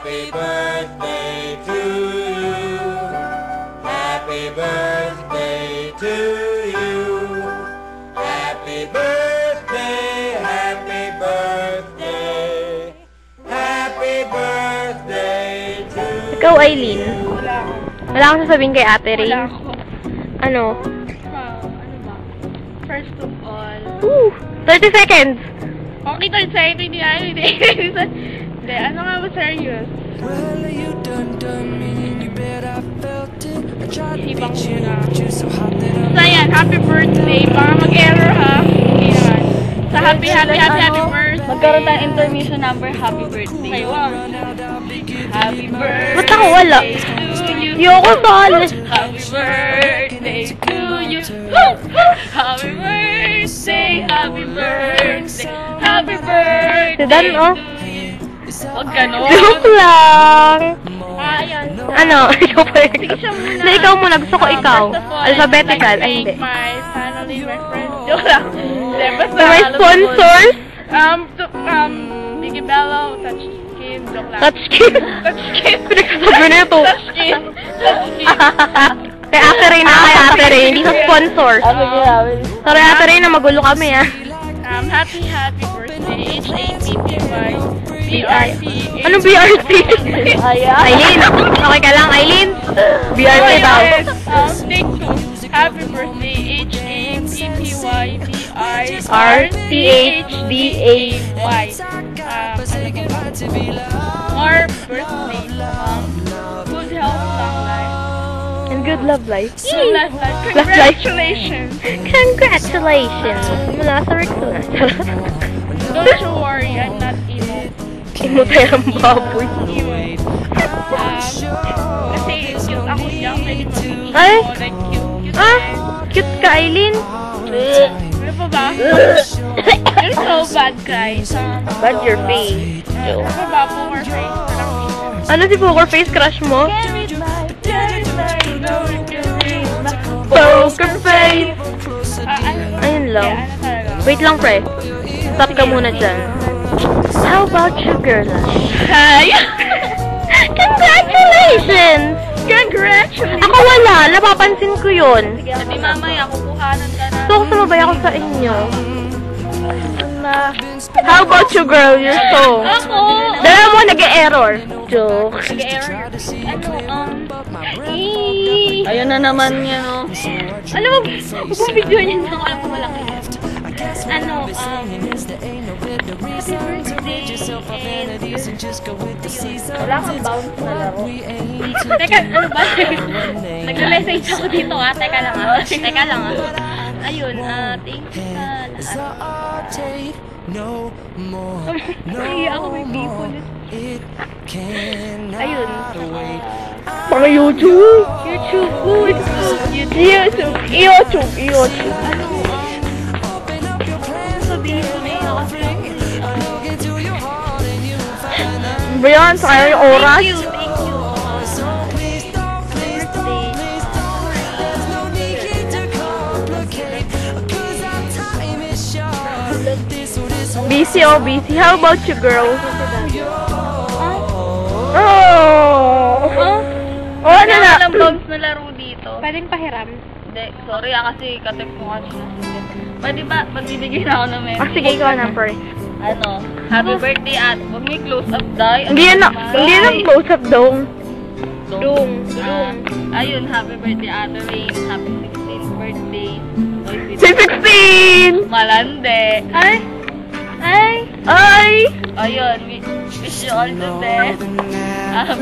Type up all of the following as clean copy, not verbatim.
Happy birthday to you. Happy birthday to you. Happy birthday, happy birthday. Happy birthday to you. Ikaw, Aileen. Wala akong sasabihin kay Ate Ray. Wala ako. Ano? Ano ba? First of all. 30 seconds. Okay, 30 seconds. Hindi. Hindi, ano nga ba serious? Isipang muna. So, ayan, happy birthday. Baka mag-error ha. Okay naman. Sa happy birthday. Magkaroon tayong intermission number, happy birthday. Okay, wow. Happy birthday. Ba't ako wala? To you. Yoko sali. Happy birthday to you. Happy birthday. Happy birthday. Happy birthday. Si Dan, oh. Huwag ganon. Joke lang. Ayan. Ano? Ikaw pa rin. Na ikaw muna. Gusto ko ikaw. Alphabetical. Ay, hindi. My family, my friends. Joke lang. Basta, May sponsors? Biggie Bello, Touch Skin, joke lang. Touch skin. Touch Skin. Pinagsasabi na ito. Touch Skin. Kay Ate Ray na. Kay Ate Ray. Hindi sa sponsor. Sorry, Ate Ray na magulo kami, ah. Happy birthday, H-A-P-P-Y, B-R-T. Anong BRT? Aileen. Okay ka lang, Aileen? BRT daw. Take two. Happy birthday, H-A-P-P-Y, B-I-R-T-H-D-A-Y. More birthday. Good health, long life. And good love life. Long life. Love life. Congratulations. Congratulations. Mula sa Rick na. Don't you worry, I'm not emo. Imo tayo ang baboy. Kasi cute ako dyan, pwede magiging Ay? emo, like cute. Ah, cute ka, Aileen. Ano pa ba? You're so bad, guys. Bad your face. Ano pa ba? Poker face. Ano si Poker Face crush mo? Poker Face! Ayun lang. Wait lang, pre. Stop ka muna dyan. How about you, girl? Hi! Congratulations! Congratulations! Ako wala. Napapansin ko yun. Sabi mamaya, kukuhanan ka na. Gusto ko sumabay ako sa inyo. How about you, girl? You're so... Ako! Dala mo, nag-e-error. Joke. Nag-error. Ayun na naman yan, oh. Ano ba? Kung video niya na ako alam ko malaki. Ano, happy birthday and... Wala kang bounce na laro. Teka, ano ba? Nagla-message ako dito, ha? Teka lang, ha? Teka lang, ha? Ayun, thank you sa lahat. Ay, ako may people. Ayun. Mga YouTube. YouTube. YouTube. Ano, sabihin ko na yun kasi. Bayan, sayang yung oras. Thank you. Busy, oh, busy. How about you, girl? Oh! Oh, ano na? Walang bounce na laro dito. Pwedeng pahiram. Hindi, sorry kasi katek mo kanina. Pwede ba, magbibigay na ako ng message? Ah, sige, ikaw na, pre. Ano, happy birthday at huwag may close up dahil. Hindi yan na, hindi yan ang close-up dong. Dung. Ayun, happy birthday Ate Rain. Happy 16th birthday. Si 16! Malande. Ay! Ayun, wish you all the best.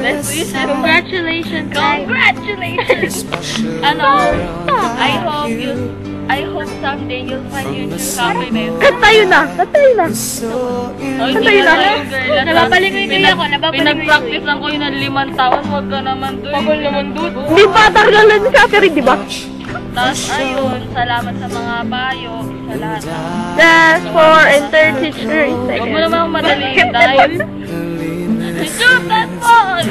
Best wishes. Congratulations, guys. Congratulations! Ano, I hope someday you'll find your true happiness. Kanta yun na! Oh, Kanta yun na! Nababalingoy ako. Pinag-practice lang ko yun ng 5 taon. Huwag ka naman doon. Pagol naman doon. Hindi pa lang na si Ate Rin, di ba? Tapos ayun, salamat sa mga payo. Sa lahat. That's for enter teacher. Huwag mo naman akong madaliin dahil. Shoot that ball!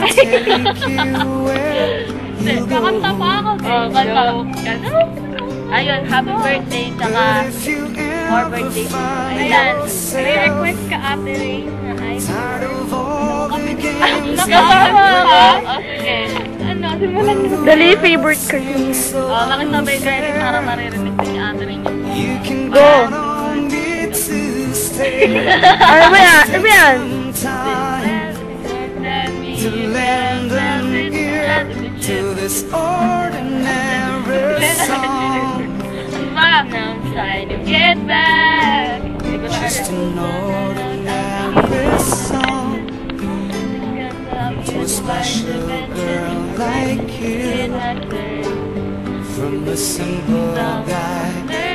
Kakanta pa ako. Kanta. Ayun, happy birthday, tsaka more birthday. Ayan. May request ka, Ate Ray, na ay Kasama ka? O, sige. Ano, simulan mo. Dali, favorite ko yun. O, makisabay kayo rin para maririnig din ni ate rin yun. Go! Ano ba yan? Ano ba yan? To this ordinary song, Now I'm trying to get back. just an ordinary song to a special girl like you, from a simple guy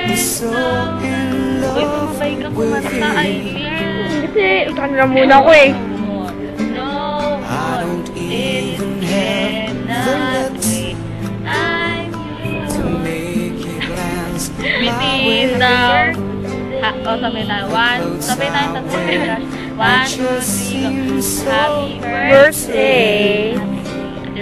who's so in Uy, love bumabay ka with kumanta. Ay, you. yeah. Kasi, utahan na muna ko eh. No, I don't even have the lips to make you glance my Bitin way. down. Sabay tayo. Sabay tayo tatlo. 1, 2, 3, go. Happy birthday.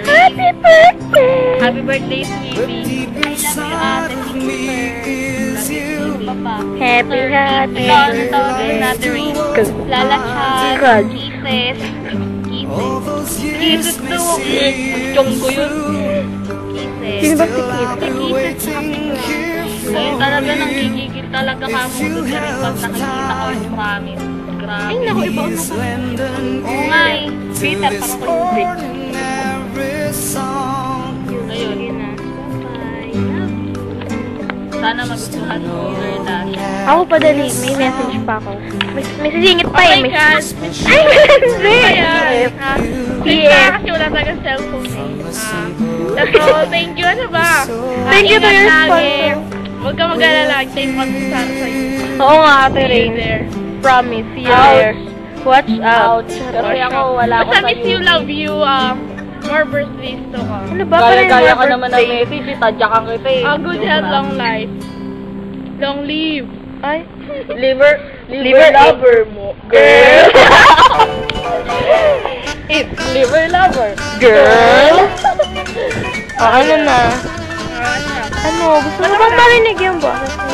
Happy birthday! Happy birthday, sweetie. Deep I love you, ate. inside of me is you. Papa. Happy, happy Ito, another ring. Lalakhan. God. Kisses. All Kisses. those Kisses years daw. may Chong ko yun. Sino Kisses. ba si still Kit? I'll be waiting here Ngayon for talaga nang you. gigigil talaga kamulog ka rin pag nakikita ko yung promise. Grabe. Ay, naku, iba Please lend an Oo nga ear eh. to Peter, this parang ko yung ordinary song. Ayun. Sana magustuhan mo your dad. Ako pa dali, may message pa ako. May sisingit pa eh. Oh my May... God. Ay, hindi! Ayan. Yes. Kasi wala talagang cellphone eh. That's all. Thank you. Ano ba? Thank you to your Ingat lagi. sponsor. Huwag ka mag-alala. Take mag-usara sa'yo. Oo nga, Ate See Rain. you there. Promise, see you Ouch. there. Watch out. Kasi ako wala ko sa miss you, love you. More birthdays to come. Ano ba? Gaya-gaya ka naman ng message. Tadya ka kita eh. Good health, long life. Long live. Ay. Liver lover mo. Girl. It's liver lover. Girl. Ano na? Ano? Gusto mo bang marinig yung boses mo?